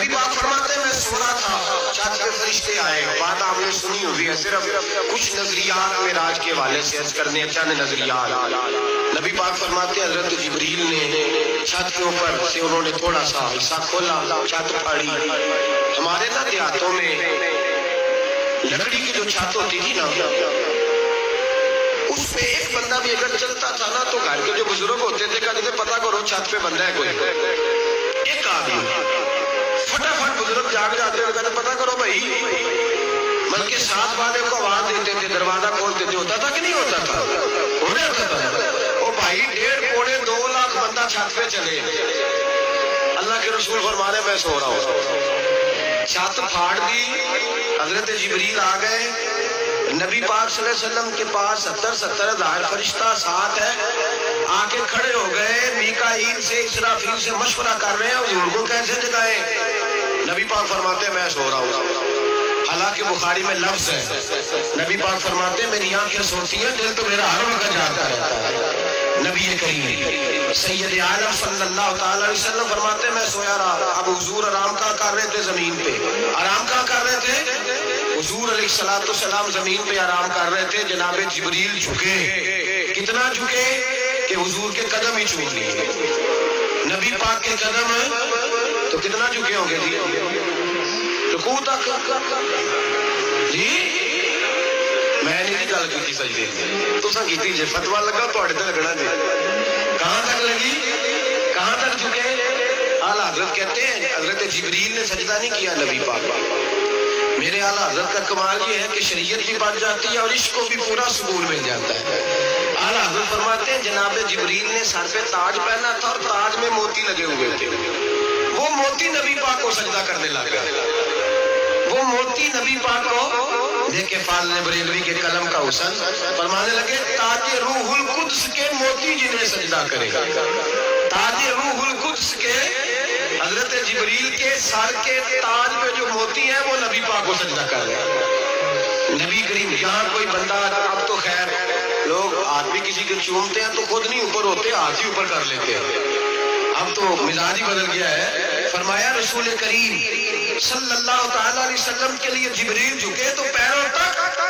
نبی پاک فرماتے ہیں میں سونا تھا، چھت پہ فرشتے آئے. بات آپ نے سنی ہوئی ہے، صرف کچھ نظریات معراج کے حوالے سے عرض کرنے ہیں، چند نظریات. نبی پاک فرماتے ہیں حضرت جبریل نے چھت کے اوپر سے انہوں نے تھوڑا سا حصہ کھولا، چھت پھاڑی. ہمارے نا دیہاتوں میں لکڑی کی جو چھت ہوتی تھی نا، اس پہ ایک بندہ بھی اگر چلتا تھا نا تو گھر کے جو بزرگ ہوتے تھے کہتے تھے پتہ کرو چھت پہ بندہ ہے کوئی. ایک آدمی فٹافٹ بزرگ جاگ جاتے تھے، کہتے پتہ کرو بھائی. بلکہ ساتھ والے کو آواز دیتے تھے، دروازہ کھولتے تھے. ہوتا تھا کہ نہیں ہوتا تھا؟ ہو رہا ہوتا تھا. او بھائی 1.5-2 لاکھ بندہ چھت پہ چلے. اللہ کے رسول فرمانے میں سو رہا ہوں. چھت پھاڑ دی، حضرت جبریل آ گئے. نبی پاک صلی اللہ علیہ وسلم کے پاس 70 ہزار فرشتہ ساتھ ہے. آ کے کھڑے ہو گئے، میکائیل سے اسرافیل سے مشورہ کر رہے ہیں حضور کو کیسے جگائیں. نبی پاک فرماتے ہیں میں سو رہا ہوں. حالانکہ بخاری میں لفظ ہے، نبی پاک فرماتے ہیں میری آنکھیں سوتی ہیں، دل تو میرا ہر وقت جاگتا رہتا ہے. نبی کریم سید عالم صلی اللہ تعالی علیہ وسلم فرماتے ہیں میں سویا رہا. اب حضور آرام کہاں کر رہے تھے؟ زمین پہ. آرام کہاں کر رہے تھے؟ حضور علیہ السلام زمین پہ آرام کر رہے تھے. جناب جبریل جھکے. کتنا جھکے کہ حضور کے قدم ہی چوم لیے. نبی پاک کے قدم تو کتنا جھکے ہوں گے جی؟ رکوع تک. جی میں نہیں گل کی سجدے تو سا کی جی فتوا لگا تو لگنا جی. کہاں تک لگی؟ کہاں تک جھکے؟ اعلیٰ حضرت کہتے ہیں حضرت جبریل نے سجدہ نہیں کیا نبی پاک. میرے اعلیٰ حضرت کا کمال یہ ہے کہ شریعت بھی بچ جاتی ہے اور عشق کو بھی پورا سکون مل جاتا ہے. اعلیٰ حضرت فرماتے ہیں جناب جبریل نے سر پہ تاج پہنا تھا اور تاج میں موتی لگے ہوئے تھے. وہ موتی نبی پاک کو سجدہ کرنے لگا. وہ موتی نبی پاک کو دیکھے فاضل بریلوی کے قلم کا حسن فرمانے لگے تاج روح القدس کے موتی جنہیں سجدہ کرے گا. تاج روح القدس کے حضرت جبریل کے سر کے تاج پہ جو موتی ہیں وہ نبی پاک کو سجدہ کر رہے ہیں. نبی کریم یہاں کوئی بندہ اب تو خیر لوگ آدمی کسی کے چومتے ہیں تو خود نہیں اوپر ہوتے، ہاتھ ہی اوپر کر لیتے ہیں. اب تو مزاج ہی بدل گیا ہے. فرمایا رسول کریم صلی اللہ تعالی علیہ وسلم کے لیے جبریل جھکے تو پیروں تک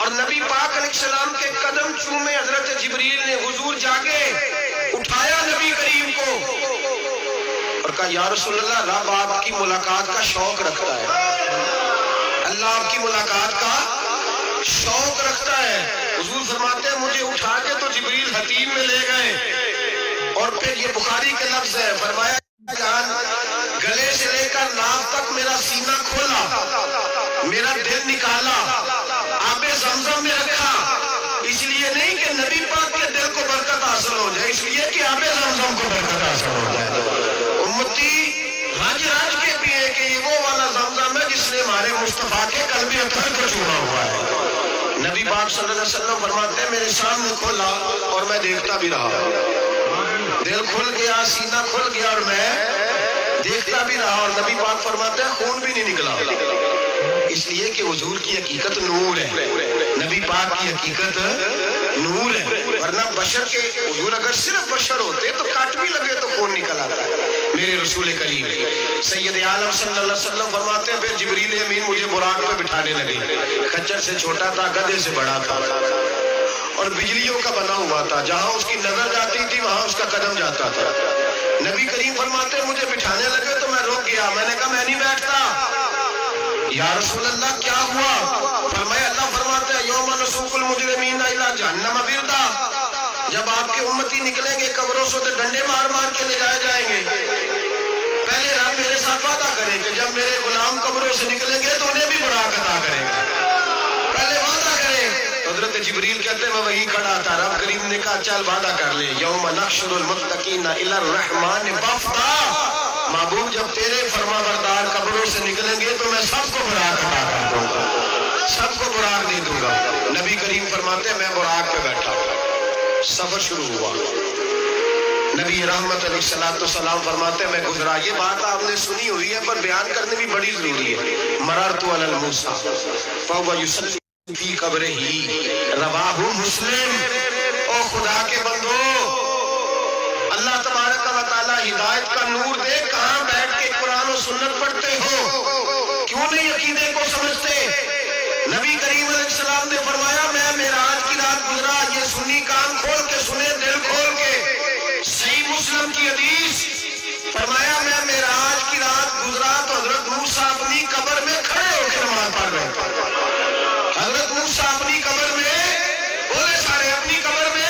اور نبی پاک علیہ السلام کے قدم چومے. حضرت جبریل نے حضور جاگے، اٹھایا نبی کریم کو اور کہا یا رسول اللہ رب آپ کی ملاقات کا شوق رکھتا ہے. اللہ آپ کی ملاقات کا شوق رکھتا ہے. حضور فرماتے ہیں مجھے اٹھا کے تو جبریل حتیم میں لے گئے اور پھر یہ بخاری کے لفظ ہے. فرمایا جان گلے سے لے کر ناف تک میرا سینہ کھولا، میرا دل نکالا، آب زمزم میں رکھا. اس لیے نہیں کہ نبی پاک کے دل کو برکت حاصل ہو جائے، اس لیے کہ آب زمزم کو برکت حاصل ہو جائے. امتی رج رج کے پیے کہ یہ وہ والا زمزم ہے جس نے ہمارے مصطفیٰ کے قلب اطہر کو چھوڑا ہوا ہے. نبی پاک صلی اللہ علیہ وسلم فرماتے ہیں میرے سامنے کھولا اور میں دیکھتا بھی رہا. دل کھل گیا، سینہ کھل گیا اور میں دیکھتا بھی رہا. اور نبی پاک فرماتے ہیں خون بھی نہیں نکلا، اس لیے کہ حضور کی حقیقت نور ہے. نبی پاک کی حقیقت نور ہے. ورنہ بشر کے حضور اگر صرف بشر ہوتے تو کٹ بھی لگے تو خون نکل آتا ہے. میرے رسول کریم سید عالم صلی اللہ علیہ وسلم فرماتے ہیں پھر جبریل امین مجھے براق پہ بٹھانے لگے. خچر سے چھوٹا تھا، گدھے سے بڑا تھا اور بجلیوں کا بنا ہوا تھا. جہاں اس کی نظر جاتی تھی وہاں اس کا قدم جاتا تھا. نبی کریم فرماتے ہیں مجھے بٹھانے لگے تو میں رک گیا. میں نے کہا میں نہیں بیٹھتا. یا رسول اللہ کیا ہوا؟ فرمایا اللہ فرماتے ہیں یوم نسوق المجرمین الی جہنم وردا. جب آپ کے امتی نکلیں گے قبروں سے تو ڈنڈے مار مار کے لے جائے جائیں گے. پہلے رب میرے ساتھ وعدہ کریں کہ جب میرے غلام قبروں سے نکلیں گے تو انہیں بھی براق عطا کریں گے. پہلے وعدہ کریں. حضرت جبریل کہتے ہیں میں وہی کھڑا تھا. رب کریم نے کہا چل وعدہ کر لے یوم نحشر المتقین الی الرحمن وفدا. محبوب جب تیرے فرما بردار قبروں سے نکلیں گے تو میں سب کو براق عطا کر دوں گا، سب کو براق دے دوں گا. نبی کریم فرماتے ہیں میں براق پہ بیٹھا. سفر شروع ہوا. نبی رحمت علیہ السلام فرماتے ہیں میں گزرا. یہ بات آپ نے سنی ہوئی ہے پر بیان کرنے بھی بڑی ضروری ہے. مررت علی الموسیٰ فہو یصلی فی قبرہ رواہ مسلم. او خدا کے بندو اللہ تبارک و تعالی ہدایت کا نور دے. کہاں بیٹھ کے قرآن و سنت پڑھتے نہیں عقیدے کو سمجھتے. نبی کریم علیہ السلام نے فرمایا میں معراج کی رات گزرا. یہ سنی کان کھول کے سنے, دل کھول کے. صحیح مسلم کی حدیث, فرمایا میں معراج کی رات گزرا تو حضرت موسیٰ اپنی قبر میں کھڑے ہو کے نماز پڑھ رہے ہیں. حضرت موسیٰ اپنی قبر میں, بولے سارے, اپنی قبر میں,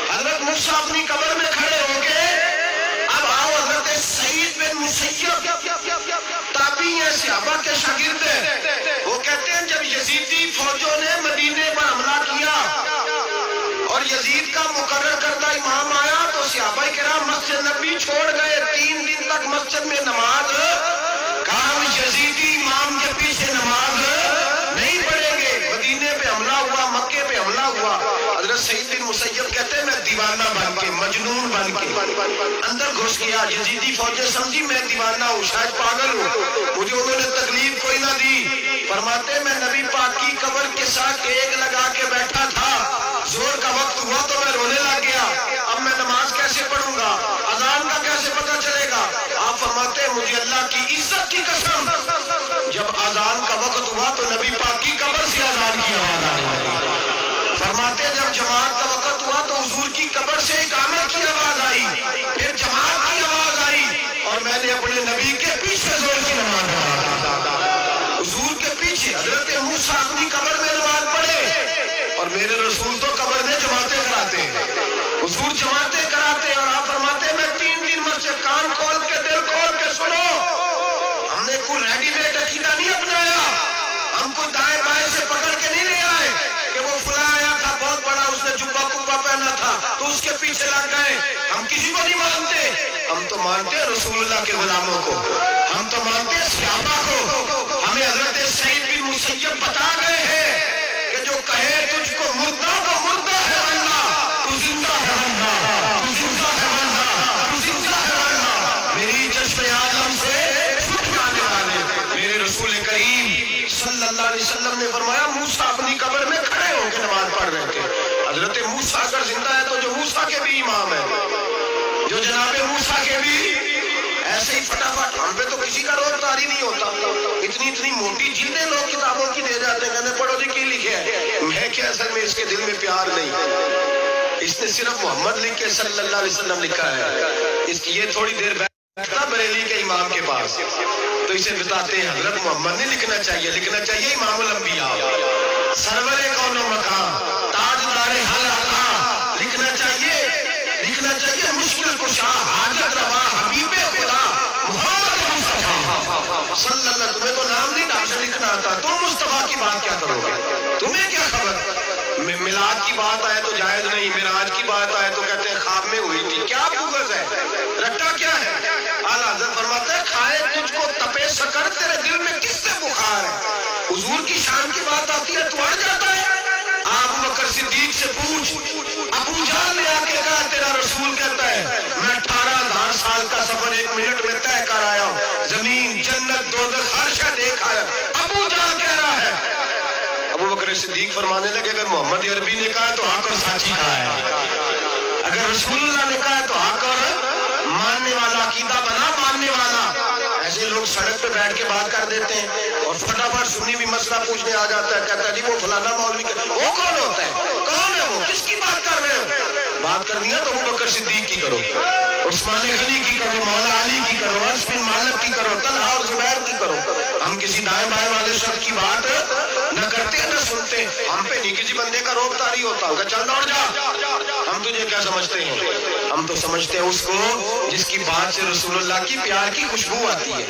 حضرت موسیٰ اپنی قبر میں کھڑے ہو کے. اب آؤ, حضرت سعید بن مسیب تابعی ہیں, صحابہ کے شاگرد ہیں. وہ کہتے ہیں جب یزیدی فوجوں نے مدینے پر حملہ کیا اور یزید کا مقرر کردہ امام آیا تو صحابہ کرام مسجد نبی چھوڑ گئے. 3 دن تک مسجد میں نماز, کہا یزیدی امام کے پیچھے نماز نہیں پڑھیں گے. مدینے پہ حملہ ہوا, مکے پہ حملہ ہوا. حضرت سعید بن مسیب کہتے ہیں میں دیوانہ بن کے, مجنون بن کے اندر گھس گیا. یزیدی فوجیں سمجھی میں دیوانہ ہوں, شاید پاگل ہوں, مجھے انہوں نے تکلیف کوئی نہ دی. فرماتے میں نبی پاک کی قبر کے ساتھ ایک لگا کے بیٹھا تھا. زور کا وقت ہوا تو میں رونے لگ گیا. اب میں نماز کیسے پڑھوں گا, اذان کا کیسے پتہ چلے گا. آپ فرماتے ہیں مجھے اللہ کی عزت کی قسم, جب اذان کا وقت ہوا تو نبی پاک کی قبر سے اذان کی آواز آئی. فرماتے ہیں جب جماعت کا وقت ہوا تو حضور کی قبر سے اقامت کی آواز آئی, پھر جماعت کی آواز آئی اور میں نے اپنے نبی کے پیچھے زور کی نماز پڑھی. حضور کے پیچھے حضرت موسیٰ اپنی قبر میں نماز پڑھے اور میرے رسول تو قبر میں جماعتیں کراتے ہیں. حضور جماعتیں کراتے ہیں اور آپ فرماتے ہیں میں 3 دن مسجد, کان کھول کے, دل کھول کے سنو. ہم نے کوئی ریڈی میڈ عقیدہ نہیں اپنایا, ہم کو دائیں بائیں سے پکڑ کے نہیں لے آئے کہ وہ فلاں آیا تھا بہت بڑا, اس نے جبہ کبہ پہنا تھا تو اس کے پیچھے لگ گئے. ہم کسی کو نہیں مانتے, ہم تو مانتے ہیں رسول اللہ کے غلاموں کو, ہم تو مانتے ہیں صحابہ کو. ہمیں حضرت سعید بن مسیب بتا گئے ہیں کہ جو کہے تجھ کو مردہ تو مردہ ہے ورنہ تو زندہ ہے, ورنہ تو زندہ ہے, ورنہ تو زندہ ہے, ورنہ میری چشم عالم سے چھٹ جانے والے. میرے رسول کریم صلی اللہ علیہ وسلم نے فرمایا موسیٰ اپنی قبر میں کھڑے ہو کے نماز پڑھ رہے تھے. حضرت موسیٰ اگر زندہ ہے تو جو موسیٰ کے بھی امام ہے, جو جناب موسیٰ کے بھی ایسے ہی فٹافٹ. ہم پہ تو کسی کا روز طاری نہیں ہوتا, اتنی موٹی جلدیں لوگ کتابوں کی دے جاتے ہیں, کہتے پڑھو جی کی لکھے ہے. میں کہ اصل میں اس کے دل میں پیار نہیں, اس نے صرف محمد لکھ کے صلی اللہ علیہ وسلم لکھا ہے. اس کی یہ تھوڑی دیر بیٹھتا بریلی کے امام کے پاس تو اسے بتاتے ہیں حضرت محمد نہیں لکھنا چاہیے, لکھنا چاہیے امام الانبیاء, سرور کون و مقام, تاجدار حل عطا. لکھنا چاہیے, لکھنا چاہیے مشکل کشا, حاجت روا, حبیب خدا محمد مصطفیٰ صلی اللہ. تمہیں تو نام نہیں ڈھنگ سے لکھنا آتا, تم مصطفیٰ کی بات کیا کرو گے, تمہیں کیا خبر. میلاد کی بات آئے تو جائز نہیں, معراج کی بات آئے تو کہتے ہیں خواب میں ہوئی تھی. کیا بغض ہے, رٹا کیا ہے. اعلیٰ حضرت فرماتا ہے کھائے تجھ کو تپے سکر, تیرے دل میں کس سے بخار ہے. حضور کی شان کی بات آتی ہے تو اڑ جاتا ہے. آپ بکر صدیق سے پوچھ, ابو جہل نے آ کے کہا تیرا رسول کہتا ہے میں 18,000 سال کا سفر 1 منٹ میں طے کر آیا ہوں, زمین جنت دوزخ ہر شے دیکھ آیا. ابو جہل کہہ رہا ہے. ابو بکر صدیق فرمانے لگے اگر محمد عربی نے کہا تو حق اور سچی کہا ہے, اگر رسول اللہ نے کہا تو حق اور ماننے والا, عقیدہ بنا ماننے والا. ایسے لوگ سڑک پہ بیٹھ کے بات کر دیتے ہیں اور فٹافٹ سنی بھی مسئلہ پوچھنے آ جاتا ہے, کہتا ہے جی وہ فلانا مولوی, وہ کون ہوتا ہے, کون ہے وہ, کس کی بات کر رہے ہو. بات کرنی ہے تو ابو بکر صدیق کی کرو, عثمان غنی کی کرو, مولا علی کی کرو, انس بن مالک کی کرو, طلحہ اور زبیر کی کرو. ہم کسی دائیں بائیں والے شخص کی بات نہ کرتے نہ سنتے. ہم پہ نہیں کسی بندے کا روب طاری ہوتا ہوگا چل دوڑ جا. ہم تجھے کیا سمجھتے ہیں, ہم تو سمجھتے ہیں اس کو جس کی بات سے رسول اللہ کی پیار کی خوشبو آتی ہے.